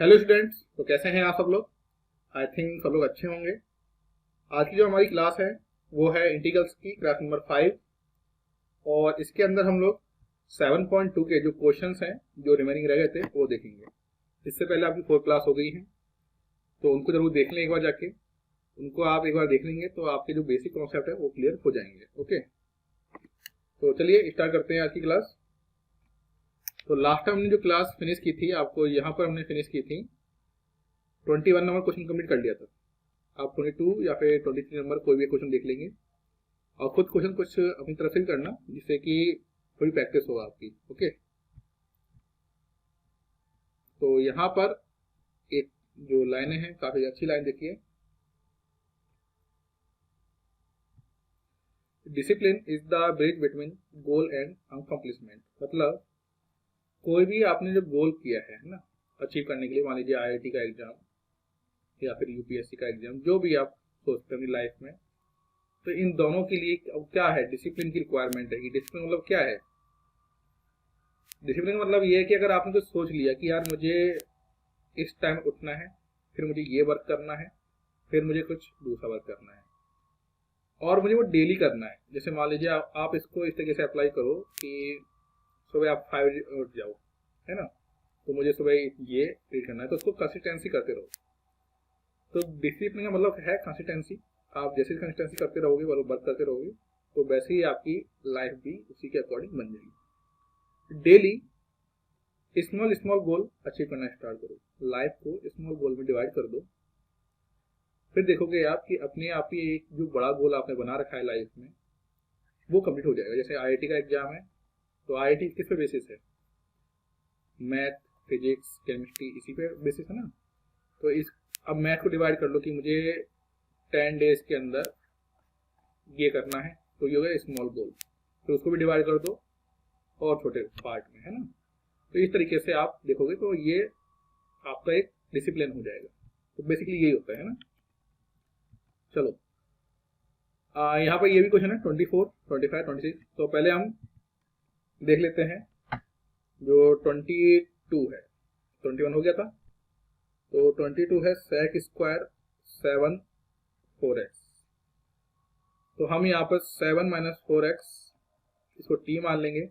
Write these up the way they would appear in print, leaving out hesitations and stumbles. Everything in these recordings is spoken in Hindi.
हेलो स्टूडेंट्स, तो कैसे हैं आप सब लोग। आई थिंक सब लोग अच्छे होंगे। आज की जो हमारी क्लास है वो है इंटीग्रल्स की क्लास नंबर 5। और इसके अंदर हम लोग 7.2 के जो क्वेश्चंस हैं जो रिमेनिंग रह गए थे वो देखेंगे। इससे पहले आपकी 4 क्लास हो गई हैं, तो उनको जरूर देख लें एक बार जाके। उनको आप एक बार देख लेंगे तो आपके जो बेसिक कॉन्सेप्ट है वो क्लियर हो जाएंगे। ओके, तो चलिए स्टार्ट करते हैं आज की क्लास। तो लास्ट टाइम हमने जो क्लास फिनिश की थी, आपको यहाँ पर हमने फिनिश की थी 21 नंबर क्वेश्चन कंप्लीट कर लिया था। आप 22 या फिर 23 नंबर कोई भी क्वेश्चन देख लेंगे और खुद क्वेश्चन कुछ अपनी तरफ से करना, जिससे कि थोड़ी प्रैक्टिस हो आपकी। ओके, तो यहाँ पर एक जो लाइनें हैं काफी अच्छी लाइन देखिए। Discipline is the bridge between goal and accomplishment. मतलब कोई भी आपने जो गोल किया है ना अचीव करने के लिए, मान लीजिए आईआईटी का एग्जाम या फिर यूपीएससी का एग्जाम, जो भी आप सोचते हैं अपनी लाइफ में, तो इन दोनों के लिए अब क्या है, डिसिप्लिन की रिक्वायरमेंट है। कि डिसिप्लिन मतलब क्या है? डिसिप्लिन मतलब ये है कि अगर आपने कुछ सोच लिया कि यार मुझे इस टाइम उठना है, फिर मुझे ये वर्क करना है, फिर मुझे कुछ दूसरा वर्क करना है, और मुझे वो डेली करना है। जैसे मान लीजिए आप इसको इस तरीके से अप्लाई करो कि सुबह आप 5 बजे उठ जाओ, है ना, तो मुझे सुबह ये रीड करना है, तो उसको कंसिस्टेंसी करते रहो। तो डिसिप्लिन का मतलब है कंसिस्टेंसी। आप जैसे कंसिस्टेंसी करते रहोगे, वर्क करते रहोगे, तो वैसे ही आपकी लाइफ भी उसी के अकॉर्डिंग बन जाएगी। Daily small small goal achieve करना स्टार्ट करो। लाइफ को स्मॉल गोल में डिवाइड कर दो। फिर देखोगे आप कि अपने आप ही एक जो बड़ा गोल आपने बना रखा है लाइफ में वो कंप्लीट हो जाएगा। जैसे आईआईटी का एग्जाम है, तो आईआईटी किस पे बेसिस है? मैथ, फिजिक्स, केमिस्ट्री, इसी पे बेसिस है ना। तो इस अब मैथ को डिवाइड कर लो कि मुझे 10 डेज के अंदर ये करना है, तो ये हो गया स्मॉल गोल। तो उसको भी डिवाइड कर दो और छोटे पार्ट में, है ना। तो इस तरीके से आप देखोगे तो ये आपका एक डिसिप्लिन हो जाएगा। तो बेसिकली यही होता है ना। चलो, यहाँ पर ये भी क्वेश्चन है 24, 25, 26। तो पहले हम देख लेते हैं जो 22 है। 21 हो गया था, तो 22 है sec स्क्वायर 7 4x। तो हम यहाँ पर 7 - 4x इसको t मान लेंगे,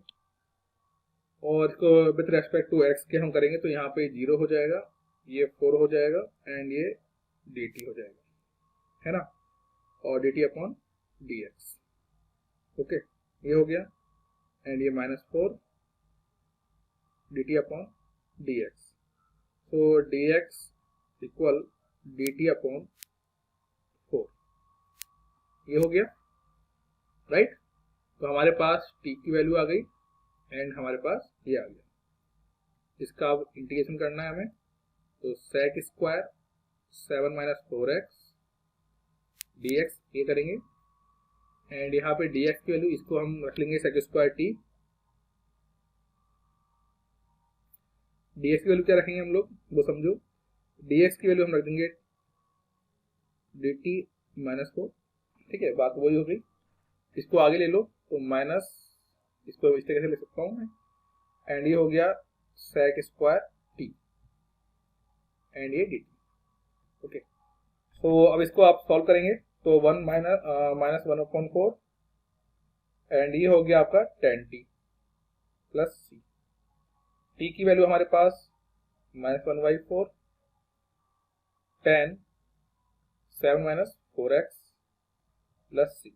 और इसको विथ रेस्पेक्ट टू x के हम करेंगे तो यहाँ पे 0 हो जाएगा, ये 4 हो जाएगा, एंड ये dt हो जाएगा, है ना, और dt अपॉन dx। ओके, ये हो गया, एंड ये -4 dt अपॉन dx। तो dx इक्वल dt अपॉन 4, ये हो गया, राइट। तो हमारे पास t की वैल्यू आ गई एंड हमारे पास ये आ गया। इसका अब इंटीग्रेशन करना है हमें, तो sec स्क्वायर 7 - 4x dx ये करेंगे, एंड यहाँ पे dx की वैल्यू इसको हम रख लेंगे sec स्क्वायर t। dx की वैल्यू क्या रखेंगे हम लोग वो समझो। dx की वैल्यू हम रख देंगे dt -4। ठीक है, बात वही हो गई। इसको आगे ले लो तो माइनस, इसको इस तरीके से ले सकता हूँ मैं, एंड ये हो गया sec स्क्वायर t एंड ये dt। ओके, तो अब इसको आप सॉल्व करेंगे तो 1 -1/4, एंड ये हो गया आपका 10t प्लस c। t की वैल्यू हमारे पास -1/4, 10 7 - 4x प्लस c।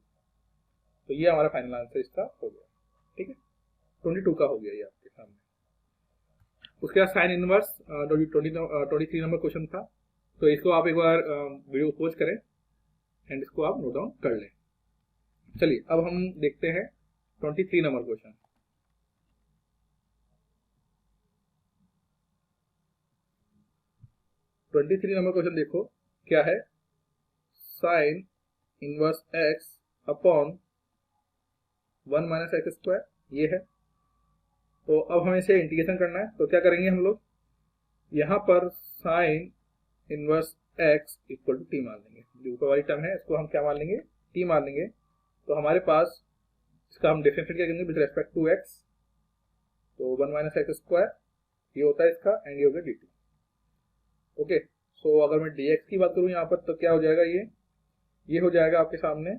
तो ये हमारा फाइनल आंसर इसका हो गया। ठीक है, 22 का हो गया ये आपके सामने। उसके बाद साइन इनवर्स 23 नंबर क्वेश्चन था, तो इसको आप एक बार वीडियो को पॉज करें एंड इसको आप नोट डाउन कर लें। चलिए अब हम देखते हैं 23 नंबर क्वेश्चन। देखो क्या है, sign inverse x upon 1 - x square, ये है। तो अब हमें इसे इंटीग्रेशन करना है, तो क्या करेंगे हम लोग, यहाँ पर sine inverse x equal to t मान लेंगे। जो ऊपर वाली टर्म है इसको हम क्या मान लेंगे, t मान लेंगे। तो हमारे पास इसका हम डिफरेंशिएट क्या करेंगे विद रेस्पेक्ट टू x, तो 1 - x स्क्वायर ये होता है इसका, एंड ये हो गया dt। ओके, सो अगर मैं dx की बात करूँ यहाँ पर तो क्या हो जाएगा, ये हो जाएगा आपके सामने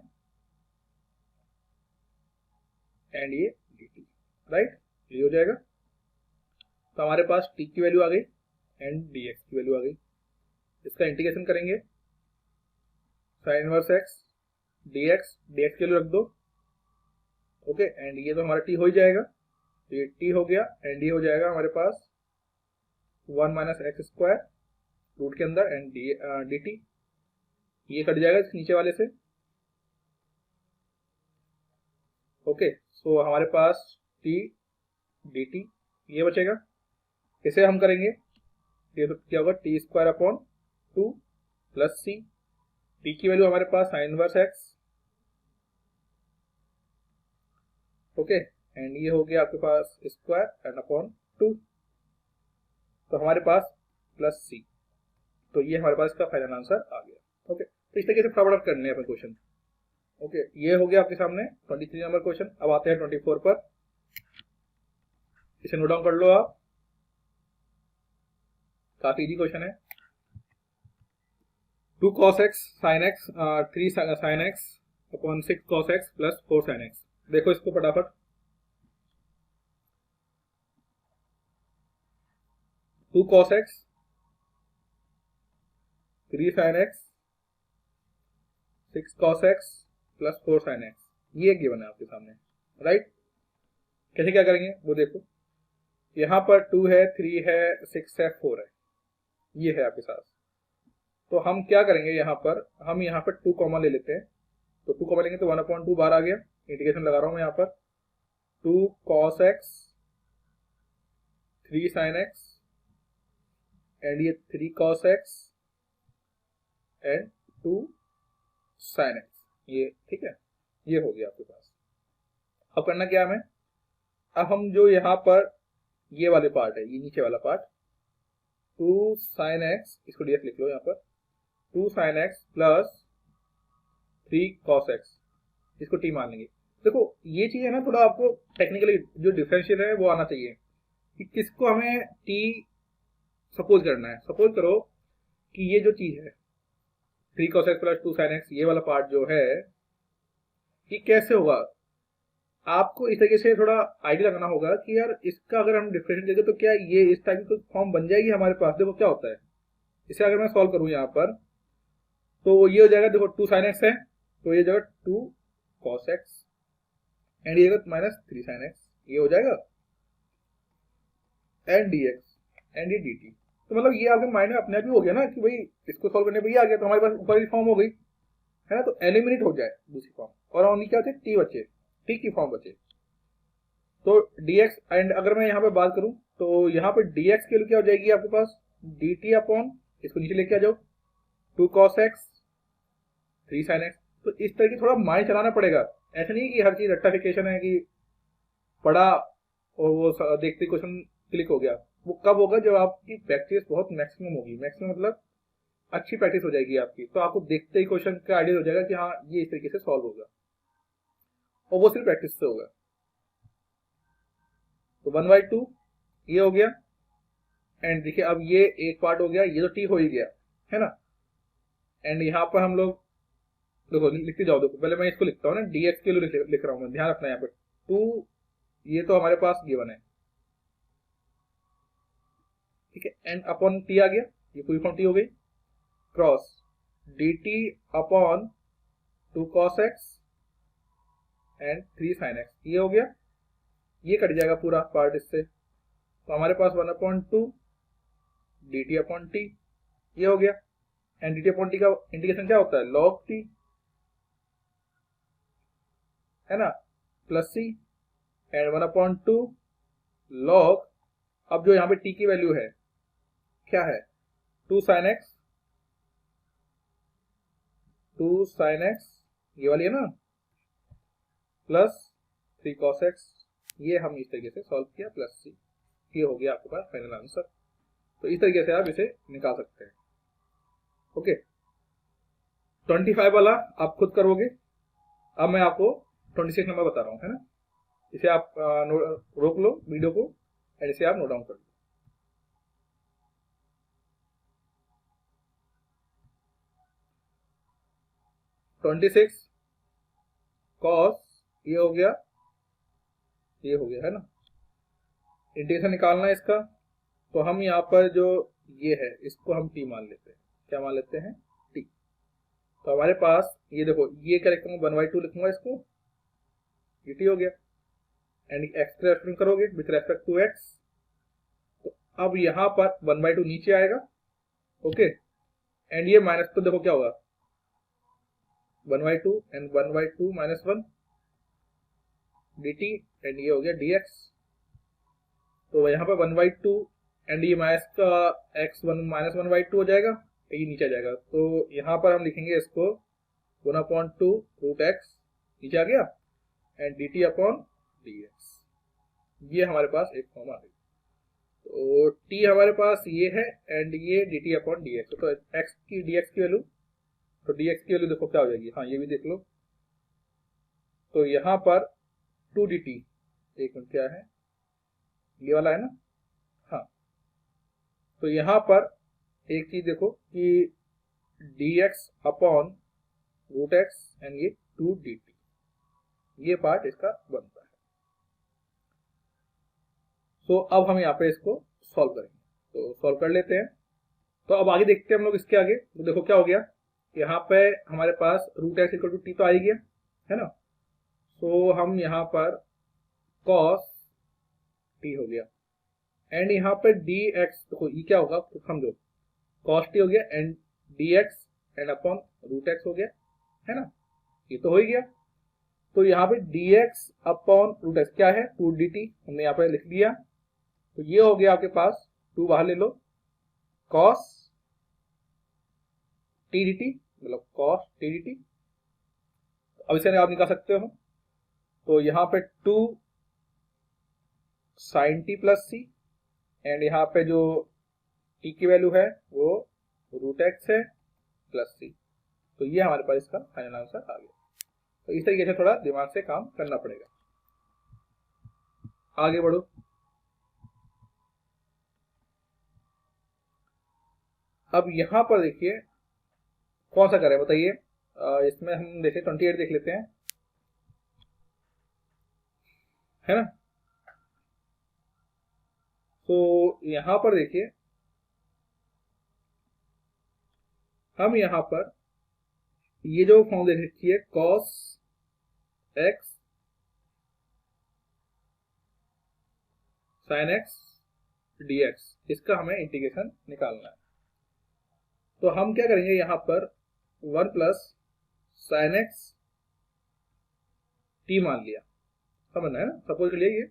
एंड ये dt, राइट, ये हो जाएगा। तो हमारे पास t की वैल्यू आ गई एंड dx की वैल्यू आ गई। इसका इंटीग्रेशन करेंगे, साइन इनवर्स x dx की वैल्यू रख दो, ओके, एंड ये तो हमारा t हो ही जाएगा, तो ये t हो गया एंड ये हो जाएगा हमारे पास 1 माइनस एक्स स्क्वायर रूट के अंदर एंड dt, ये कट जाएगा इस नीचे वाले से। ओके, सो हमारे पास t dt ये बचेगा। इसे हम करेंगे, ये तो क्या होगा, t square upon 2 plus C, t की वैल्यू हमारे पास sine inverse x, okay, and ये हो गया आपके पास स्क्वायर एंड अपॉन 2, तो हमारे पास प्लस सी, तो ये हमारे पास इसका फाइनल आंसर आ गया। ओके, तो इस तरीके से फटाफट करने हैं अपन क्वेश्चन। ओके, ये हो गया आपके सामने 23 नंबर क्वेश्चन। अब आते हैं 24 पर, इसे नोट डाउन कर लो आप, काफी इजी क्वेश्चन है। 2 cos x sin x 3 sin x upon 6 cos x plus 4 sin x। देखो इसको फटाफट, 2 cos x 3 sin x 6 cos x plus 4 sin x, ये गिवन है आपके सामने, राइट। कैसे क्या करेंगे वो देखो, यहाँ पर 2 है, 3 है, 6 है, 4 है, ये है आपके साथ। तो हम क्या करेंगे, हम यहाँ पर 2 कॉमन ले लेते हैं, तो 2 कॉमन लेंगे तो 1/2 बाहर आ गया, इंटीग्रेशन लगा रहा हूँ मैं यहाँ पर, 2 cos x 3 sin x and ये 3 cos x and 2 sin x, ये ठीक है, ये हो गया आपके पास। अब करना क्या हमें, अब हम जो यहाँ पर ये वाले पार्ट है, ये नीचे वाला पार्ट 2 sin x, इसको ds लिख लो यहाँ पर, 2 sin x plus 3 cos x, इसको t मान लेंगे। देखो ये चीज है ना, थोड़ा आपको टेक्निकली जो डिफरेंशियल है वो आना चाहिए कि किसको हमें t सपोज करना है। सपोज करो कि ये जो चीज है 3 cos x plus 2 sin x, ये वाला पार्ट जो है ये कैसे होगा, आपको इस तरीके से थोड़ा आइडिया लगाना होगा कि यार इसका अगर हम डिफरेंशियल देंगे तो क्या ये इस टाइप की फॉर्म बन जाएगी हमारे पास। देखो क्या होता है, इसे अगर मैं सॉल्व करूं यहाँ पर तो ये हो जाएगा, देखो 2 sin x है तो ये जाएगा 2 cos x एंड ये माइनस 3 sin x, ये हो जाएगा एंड dx एंड ये dt। तो मतलब ये आपके माइंड में अपने आप ही हो गया ना कि भाई इसको सॉल्व करने पर ये आ गया, तो हमारे पास ऊपर की फॉर्म हो गई है ना, तो एलिमिनेट हो जाए दूसरी फॉर्म और ओनली क्या बचे, t बचे, t की फॉर्म बचे। तो dx एंड अगर मैं यहाँ पे बात करूं तो यहाँ पे dx के लिए क्या हो जाएगी आपके पास, dt अपॉन, इसको नीचे लेके आ जाओ, 2 cos x 3 sin x। तो इस तरह की थोड़ा माइंड चलाना पड़ेगा, ऐसा नहीं कि हर चीज रट्टाफिकेशन है कि पढ़ा और वो देखते क्वेश्चन क्लिक हो गया। वो कब होगा, जब आपकी प्रैक्टिस बहुत मैक्सिमम होगी, मैक्सिमम मतलब अच्छी प्रैक्टिस हो जाएगी आपकी, तो आपको देखते ही क्वेश्चन का आइडिया हो जाएगा कि हाँ ये इस तरीके से सॉल्व होगा, और वो सिर्फ प्रैक्टिस से होगा। तो 1/2 ये हो गया एंड देखिए अब ये एक पार्ट हो गया, ये तो t हो ही गया है ना, एंड यहाँ पर हम लोग देखो लिखते जाओ, देखो पहले मैं इसको लिखता हूँ ना, dx के लिए लिख रहा हूँ मैं, ध्यान रखना यहाँ पे 2, ये तो हमारे पास गिवन है, ठीक है, एंड अपॉन t आ गया, ये पूरी फॉर्म t हो गई, cross dt upon 2 cos x and 3 sin x, ये हो गया, ये कट जाएगा पूरा पार्ट इससे, तो हमारे पास 1/2 dt अपॉन t, ये हो गया, एंड dt अपॉन t का इंटीग्रेशन क्या होता है, log t है ना, प्लस c एंड 1/2 log, अब जो यहाँ पे t की वैल्यू है क्या है, 2 sin x, 2 sin x ये वाली है ना, प्लस 3 cos x, ये हम इस तरीके से सॉल्व किया, प्लस c, ये हो गया आपके पास फाइनल आंसर। तो इस तरीके से आप इसे निकाल सकते हैं। ओके, 25 वाला आप खुद करोगे, अब मैं आपको 26 नंबर बता रहा हूँ है ना, इसे आप रोक लो वीडियो को एंड इसे आप नोट डाउन कर लो। 26 कॉस ये हो गया, ये हो गया है ना। इंटीग्रेशन निकालना है इसका, तो हम यहाँ पर जो ये है इसको हम टी मान लेते हैं। क्या मान लेते हैं? टी। तो हमारे पास ये देखो, ये क्या लिखूंगा? 1/2 लिखूंगा इसको, ये टी हो गया। एंड एक्स का रेफरेंस करोगे विथ रेस्पेक्ट टू एक्स, तो अब यहाँ पर 1/2 नीचे आएगा। ओके, एंड ये माइनस, तो देखो क्या होगा 1/2 एंड 1/2 -1 dt, एंड ये हो गया dx। तो यहाँ पर 1/2 एंड ये माइनस का x1 -1/2 हो जाएगा, ये नीचे आ जाएगा। तो यहाँ पर हम लिखेंगे इसको 1/2 रूट एक्स, नीचे आ गया, एंड dt अपॉन dx। ये हमारे पास एक फॉर्म आ गई। तो t हमारे पास ये है एंड ये dt अपॉन dx। तो x की dx की वैल्यू, तो dx की वैल्यू देखो क्या हो जाएगी, हाँ ये भी देख लो। तो यहाँ पर 2 dt, एक मिनट क्या है, ये वाला है ना, हाँ। तो यहाँ पर एक चीज देखो कि dx upon root x and ये 2 dt, ये पार्ट इसका बनता है। तो अब हम यहाँ पे इसको सॉल्व करेंगे, तो सॉल्व कर लेते हैं। तो अब आगे देखते हैं हम लोग इसके आगे। तो देखो क्या हो गया, यहाँ पे हमारे पास root x equal to t तो आ ही गया है ना। तो हम यहाँ पर cos टी हो गया, एंड यहाँ पे dx, देखो ये क्या होगा तो समझो, cos टी हो गया and dx and upon root x हो गया है ना, ये तो हो ही गया। तो यहाँ पे dx अपॉन रूट एक्स क्या है, 2 dt हमने यहाँ पे लिख दिया। तो ये हो गया आपके पास, 2 बाहर ले लो, cos टी dt, मतलब cos टी dt। अब इसे आप निकाल सकते हो। तो यहाँ पे 2 sin t plus C, and यहाँ पे जो t की वैल्यू है वो रूट एक्स है प्लस सी। तो ये हमारे पास इसका फाइनल आंसर आ गया। तो इस तरीके से थोड़ा दिमाग से काम करना पड़ेगा। आगे बढ़ो। अब यहाँ पर देखिए कौन सा करें बताइए, इसमें हम देखें 28 देख लेते हैं, है ना। तो यहाँ पर देखिए, हम यहाँ पर ये जो फॉर्म देख रखी है cos x sin x dx, इसका हमें इंटीग्रेशन निकालना है। तो हम क्या करेंगे, यहाँ पर 1 प्लस साइन एक्स टी मान लिया, समझना है ना, सपोज के लिए ये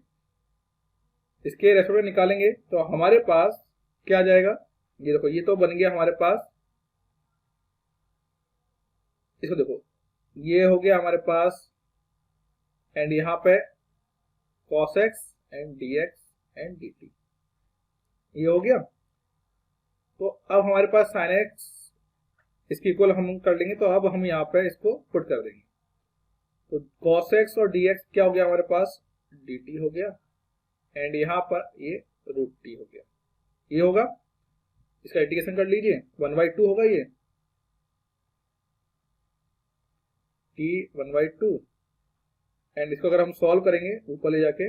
इसके रेस्पेक्ट निकालेंगे तो हमारे पास क्या आ जाएगा, ये देखो ये तो बन गया हमारे पास, इसको देखो ये हो गया हमारे पास, एंड यहाँ पे cos x and dx and dt, ये हो गया। तो अब हमारे पास sin x इसकी इक्वल हम कर लेंगे, तो अब हम यहाँ पे इसको पुट कर देंगे। तो cos x और dx क्या हो गया हमारे पास, dt हो गया, एंड यहाँ पर ये रूट टी हो गया, ये होगा। इसका इंटीग्रेशन कर लीजिए, 1/2 होगा ये t 1/2, एंड इसको अगर हम सॉल्व करेंगे ऊपर ले जाके,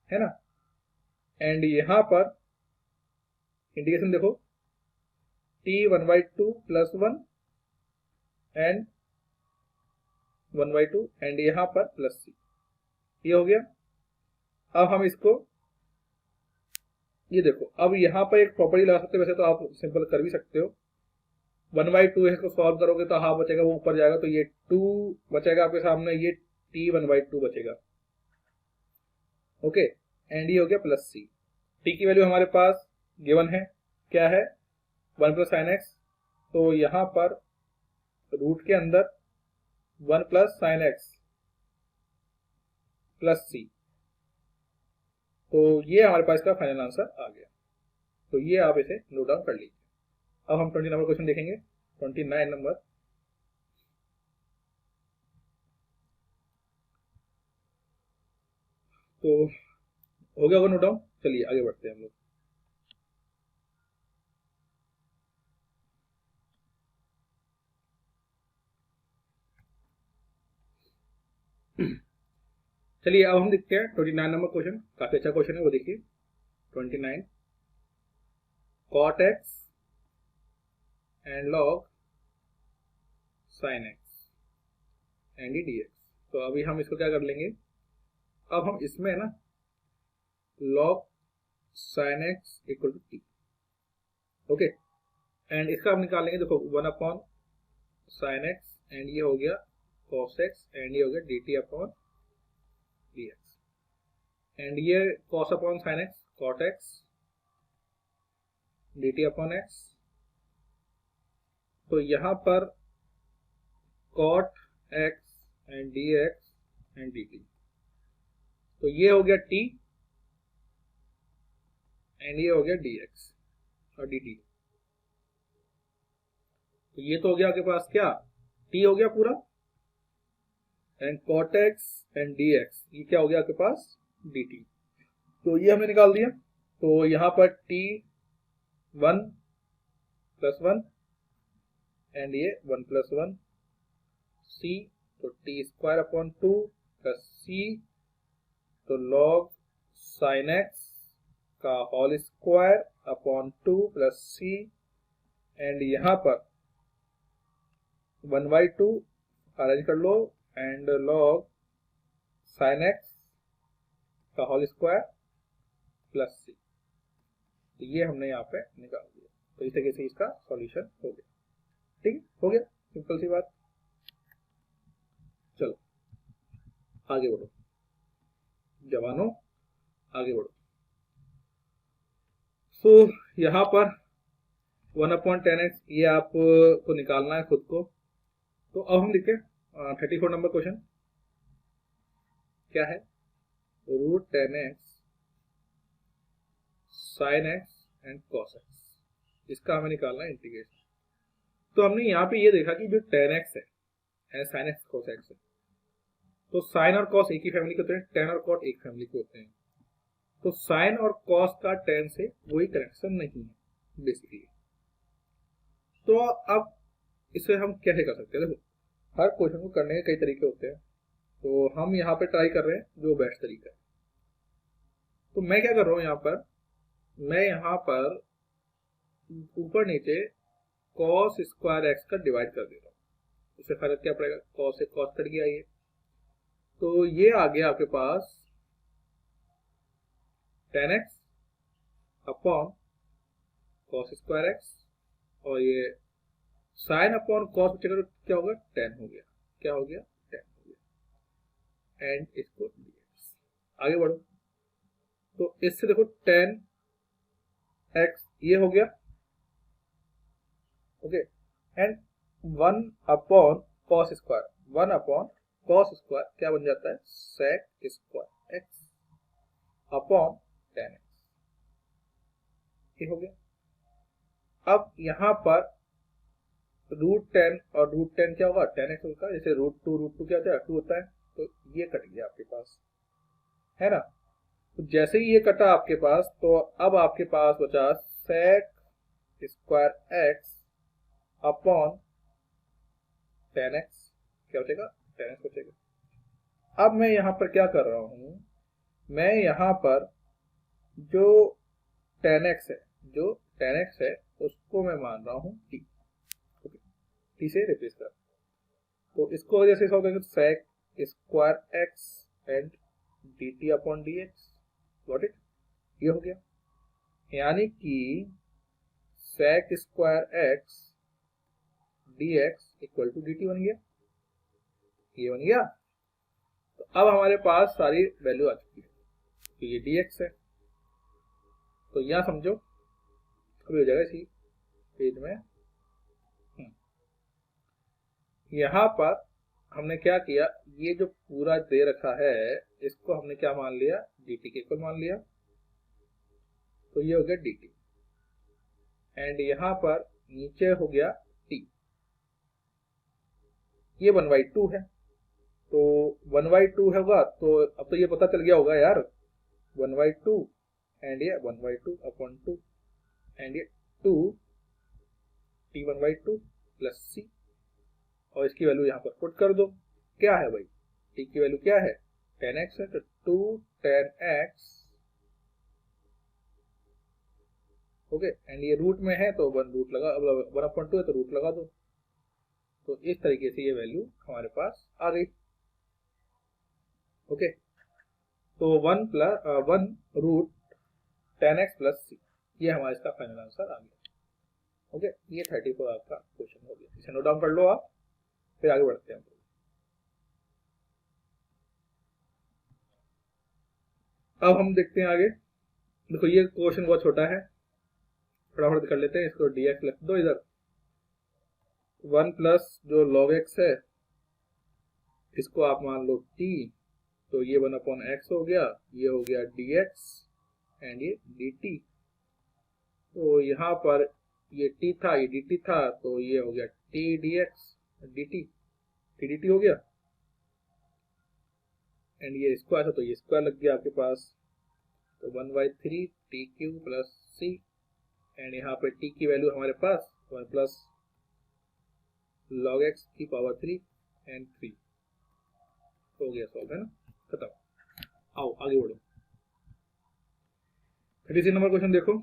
है ना, एंड यहाँ पर इंटीग्रेशन देखो t 1/2 प्लस 1 एंड 1/2 एंड यहाँ पर प्लस सी, ये हो गया। अब हम इसको, ये देखो अब यहाँ पर एक प्रॉपर्टी लगा सकते हो, वैसे तो आप सिंपल कर भी सकते हो। 1/2 है, इसको सॉल्व करोगे तो हाफ बचेगा, वो ऊपर जाएगा, तो ये 2 बचेगा आपके सामने, ये t 1/2 बचेगा। ओके, एंड ये हो गया प्लस सी। t की वैल्यू हमारे पास गिवन है, क्या है 1 प्लस साइन एक्स, तो यहाँ पर रूट के अंदर 1 plus sine x plus C, तो ये हमारे पास का फाइनल आंसर आ गया। तो ये आप इसे नोट डाउन कर लीजिए। अब हम 20 नंबर क्वेश्चन देखेंगे, 29 नंबर। तो हो गया होगा नोट डाउन, चलिए आगे बढ़ते हैं हम लोग। चलिए अब हम देखते हैं 29 नंबर क्वेश्चन। काफी अच्छा क्वेश्चन है, वो देखिए 29। cot x and log sin x and dx। तो अभी हम इसको क्या कर लेंगे, अब हम इसमें ना log sin x equal to t, okay, and इसका हम निकाल लेंगे। देखो 1 अपॉन साइन एक्स एंड ये हो गया cos x एंड ये हो गया dt अपॉन dx, एंड ये cos upon sine x cot x dt upon x। तो यहाँ पर cot x and dx and dt, तो ये हो गया t एंड ये हो गया dx और dt। तो ये तो हो गया आपके पास क्या, t हो गया पूरा, and cot x and dx ये क्या हो गया आपके पास dt। तो ये हमने निकाल दिया। तो यहाँ पर t 1 प्लस 1 एंड ये 1 प्लस 1 c, तो t square upon 2 plus c, तो log sin x का whole square upon 2 plus c, and यहाँ पर 1/2 अरेंज कर लो एंड log sin x का होल स्क्वायर प्लस c। तो ये हमने यहाँ पे निकाल दिया। तो इस तरीके से इसका सॉल्यूशन हो गया। ठीक है, हो गया, सिंपल सी बात। चलो आगे बढ़ो जवानों, आगे बढ़ो। सो यहाँ पर 1/10x ये आपको निकालना है खुद को। तो अब हम देखते हैं 34 नंबर क्वेश्चन क्या है, √10x sin x and cos x, इसका हमें निकालना है इंटीग्रेशन। तो हमने यहाँ पे ये देखा कि जो 10x है and sin x cos x है, तो sin और cos एक ही फैमिली के होते हैं, tan और cot एक फैमिली के होते हैं। तो sin और cos का tan से कोई कनेक्शन नहीं है बेसिकली। तो अब इसे हम कैसे कर सकते हैं, देखो हर क्वेश्चन को करने के कई तरीके होते हैं, तो हम यहाँ पे ट्राई कर रहे हैं जो बेस्ट तरीका है। तो मैं क्या कर रहा हूँ यहाँ पर, मैं यहाँ पर ऊपर नीचे cos स्क्वायर x का डिवाइड कर दे रहा हूँ। उससे फर्क क्या पड़ेगा, cos से cos कट गया ये, तो ये आ गया आपके पास tan x upon cos square x, और ये साइन अपॉन cos बचेगा तो क्या होगा, tan हो गया, क्या हो गया, tan हो गया, एंड इसको dx। आगे बढ़ो, तो इससे देखो tan x ये हो गया, okay, and 1 upon cos square, 1 upon cos square क्या बन जाता है, sec square x upon tan x, ये हो गया। अब यहाँ पर √10 और √10 क्या होगा, tan x होगा, जैसे √2 क्या होता है, 2 होता है, तो ये कट गया आपके पास, है ना। तो जैसे ही ये कटा आपके पास, तो अब आपके पास बचा sec square x upon tan x, क्या बचेगा, tan x बचेगा। अब मैं यहाँ पर क्या कर रहा हूँ, मैं यहाँ पर जो tan x है, जो tan x है उसको मैं मान रहा हूँ t, t से रिप्लेस कर। तो इसको जैसे हो गया sec square x and dt upon dx, got it, ये हो गया। यानी कि sec square x dx equal to dt बन गया, ये बन गया। तो अब हमारे पास सारी वैल्यू आ चुकी है, तो ये dx है, तो यहां समझो अभी हो जाएगा इसी पेज में। यहाँ पर हमने क्या किया, ये जो पूरा दे रखा है इसको हमने क्या मान लिया, dt के इक्वल मान लिया, तो ये हो गया dt, एंड यहाँ पर नीचे हो गया t, ये 1/2 है, तो 1/2 होगा, तो अब तो ये पता चल गया होगा यार, 1/2 एंड ये 1/2 अपॉन 2 एंड ये 2 t 1/2 प्लस c, और इसकी वैल्यू यहाँ पर पुट कर दो। क्या है भाई, t की वैल्यू क्या है, 10x है तो 2 10x, ओके, एंड ये रूट में है तो 1 रूट लगा, 1/2 है तो रूट लगा दो। तो इस तरीके से ये वैल्यू हमारे पास आ गई। ओके, तो 1 रूट 10x प्लस सी, ये हमारा इसका फाइनल आंसर आ गया। ओके, ये 34 आपका क्वेश्चन हो गया। इसे नोट डाउन कर लो आप, फिर आगे बढ़ते हैं। अब हम देखते हैं आगे। देखो ये क्वेश्चन बहुत छोटा है, फटाफट कर लेते हैं इसको। dx लिख दो इधर, 1 प्लस जो log x है इसको आप मान लो t, तो ये 1/x हो गया, ये हो गया dx एंड ये dt। तो यहाँ पर ये t था, ये dt था, तो ये हो गया t dx dt, t dt हो गया, एंड ये स्क्वायर था तो ये स्क्वायर लग गया आपके पास, तो 1/3 t Q plus c, and यहाँ पे t की वैल्यू हमारे पास 1 प्लस log x की पावर 3 एंड 3 हो गया सॉल्व, है ना, खत्म। आओ आगे बढ़ो। 36 नंबर क्वेश्चन देखो,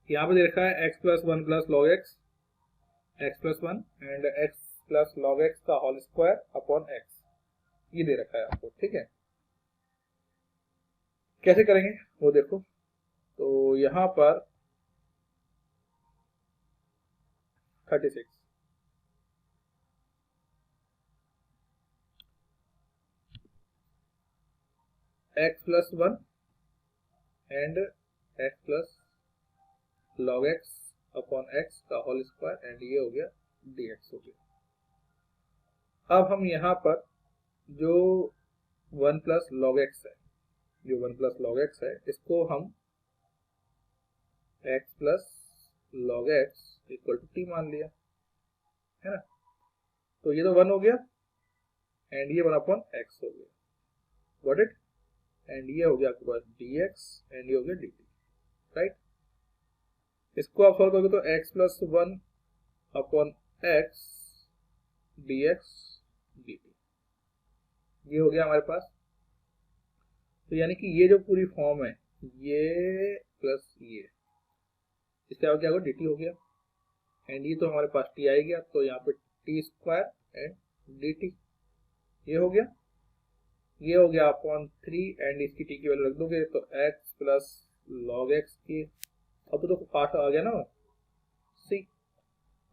यहाँ पे दे रखा है x plus 1 plus log x, x plus 1 and x plus log x का होल स्क्वायर अपॉन x, ये दे रखा है आपको, ठीक है। कैसे करेंगे वो देखो, तो यहाँ पर 36 x plus 1 and x plus log x upon x का होल स्क्वायर एंड ये हो गया dx हो गया। अब हम यहाँ पर जो 1 प्लस log x है, जो 1 प्लस log x है, इसको हम x plus log x equal to t मान लिया, है ना। तो ये तो 1 हो गया एंड ये 1/x हो गया, गॉट इट, एंड ये हो गया आपके पास dx एंड ये हो गया dt, राइट। इसको आप सॉल्व करोगे तो x plus 1 upon x dx dt, ये हो गया हमारे पास। तो यानी कि ये जो पूरी फॉर्म है, ये प्लस ये, इसका क्या होगा dt हो गया, एंड ये तो हमारे पास t आ गया, तो यहाँ पे t स्क्वायर एंड dt, ये हो गया, ये हो गया अपॉन 3 एंड इसकी t की वैल्यू रख दोगे तो x प्लस log x की, अब तो पास आ गया ना c,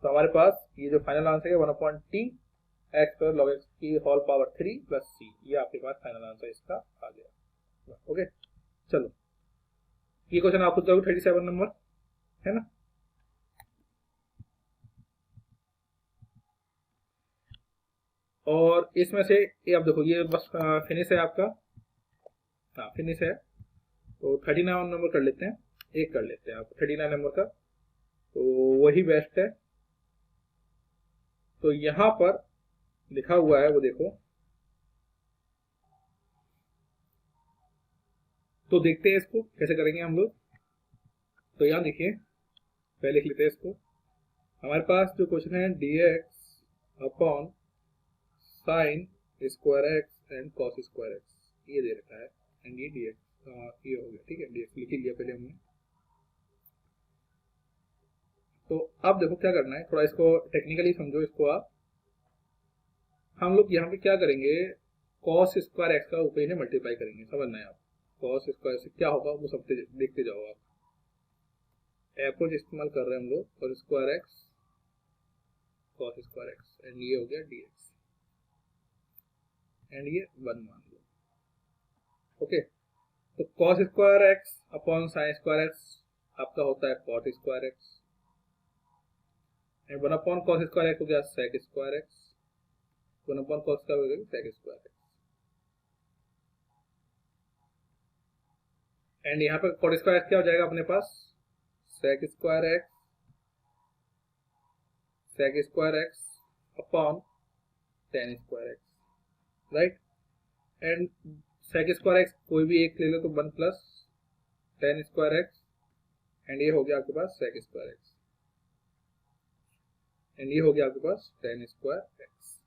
तो हमारे पास ये जो फाइनल आंसर है 1/t x plus log x की होल पावर 3 प्लस c, ये आपके पास फाइनल आंसर इसका आ गया। ओके, चलो ये क्वेश्चन आपको करोगे 37 नंबर, है ना। और इसमें से ये आप देखो, ये बस फिनिश है आपका, हाँ फिनिश है। तो 39 नंबर कर लेते हैं, एक कर लेते हैं आप 39 नंबर का, तो वही बेस्ट है। तो यहाँ पर लिखा हुआ है वो देखो, तो देखते हैं इसको कैसे करेंगे हम लोग। तो यहाँ देखिए, पहले लिख लेते हैं इसको। हमारे पास जो क्वेश्चन है dx upon sine square x and cos square x, ये दे रखा है, एंड ये dx ये हो गया, ठीक है, dx लिख लिया पहले हमने। तो अब देखो क्या करना है, थोड़ा इसको टेक्निकली समझो इसको आप। हम लोग यहाँ पे क्या करेंगे, कॉस स्क्वायर एक्स का ऊपर इन्हें मल्टीप्लाई करेंगे, समझना है आप। कॉस स्क्वायर से क्या होगा वो सब देखते जाओ आप, अप्रोच इस्तेमाल कर रहे हैं हम लोग, और square x cos square x, and ये हो गया dx एंड ये 1 मान लो। ओके, तो cos square x upon sine square x आपका होता है cot square x, and 1 upon cos square x हो गया sec square x, 1 upon cos square हो गया सेक स्क्वायर एक्स, एंड यहाँ पर कॉट स्क्वायर एक्स क्या हो जाएगा अपने पास, sec square x upon tan square x, right. And sec square x कोई भी एक ले लो तो 1 plus tan square x, and ये हो गया आपके पास सेक स्क्वायर एक्स, एंड ये हो गया आपके पास tan square x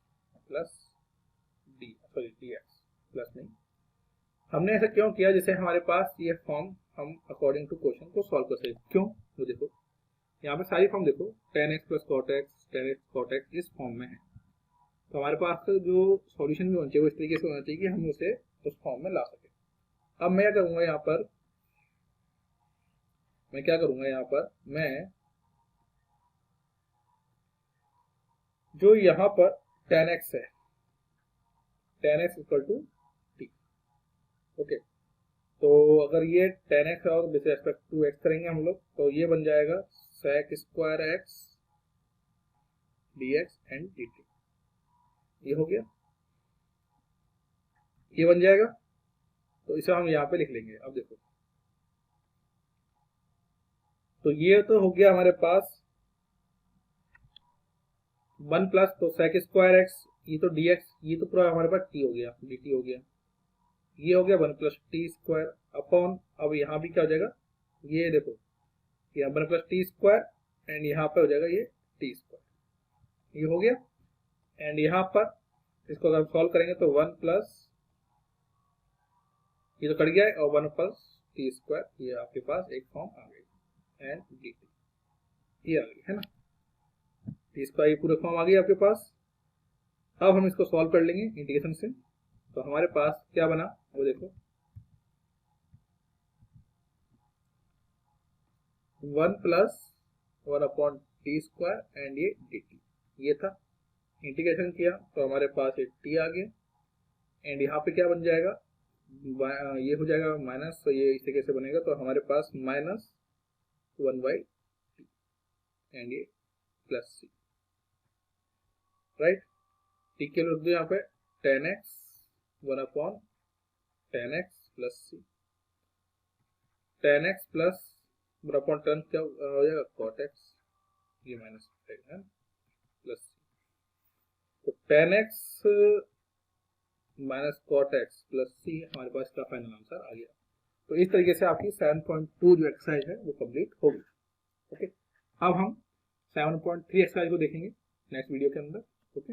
plus d x plus नहीं। हमने ऐसा क्यों किया, जैसे हमारे पास ये फॉर्म हम अकॉर्डिंग टू क्वेश्चन को सॉल्व कर सकते। क्यों, वो देखो यहाँ पे सारी फॉर्म देखो, tan x plus cot x, tan x cot x इस फॉर्म में है। तो हमारे पास जो सॉल्यूशन भी होना चाहिए वो इस तरीके से होना चाहिए कि हम उसे उस फॉर्म में ला सके। अब मैं क्या करूँगा यहाँ पर, मैं जो यहाँ पर tan x है, tan x equal to t. Okay, तो अगर ये tan x है और विद रेस्पेक्ट टू x करेंगे हम लोग, तो ये बन जाएगा sec square x dx and dt। ये हो गया, ये बन जाएगा। तो इसे हम यहाँ पे लिख लेंगे। अब देखो, तो ये तो हो गया हमारे पास 1 प्लस, तो sec स्क्वायर x, ये तो dx, ये तो पूरा हमारे पास t हो गया, dt हो गया। ये हो गया 1 प्लस टी स्क्वायर अपॉन, अब यहाँ भी क्या हो जाएगा, ये देखो यहाँ 1 प्लस टी स्क्वायर एंड यहाँ पे हो जाएगा ये टी स्क्वायर। ये हो गया। एंड यहाँ पर इसको अगर सॉल्व करेंगे तो 1 प्लस, ये तो कट गया है, और 1 प्लस टी स्क्वायर, ये आपके पास एक फॉर्म आ गई एंड डी टी, ये आ गई है ना। टी स्क्वायर ये पूरे फॉर्म आ गई आपके पास। अब हम इसको सॉल्व कर लेंगे इंटीग्रेशन से। तो हमारे पास क्या बना वो देखो, 1 plus 1 upon T square and ये डी टी, ये था। इंटीग्रेशन किया तो हमारे पास एक टी आ गया एंड यहाँ पे क्या बन जाएगा, ये हो जाएगा माइनस, तो ये इस तरीके से बनेगा। तो हमारे पास माइनस 1 बाई टी एंड ये प्लस सी, राइट। टी के लिए यहाँ पे tan x 1 upon tan x plus C, tan x plus 1 upon term क्या हो जाएगा cot x, ये माइनस है प्लस सी। तो tan x minus cot x plus C हमारे पास इसका फाइनल आंसर आ गया। तो इस तरीके से आपकी 7.2 जो एक्सरसाइज है वो कंप्लीट हो गई। ओके, अब हम 7.3 एक्सरसाइज को देखेंगे नेक्स्ट वीडियो के अंदर।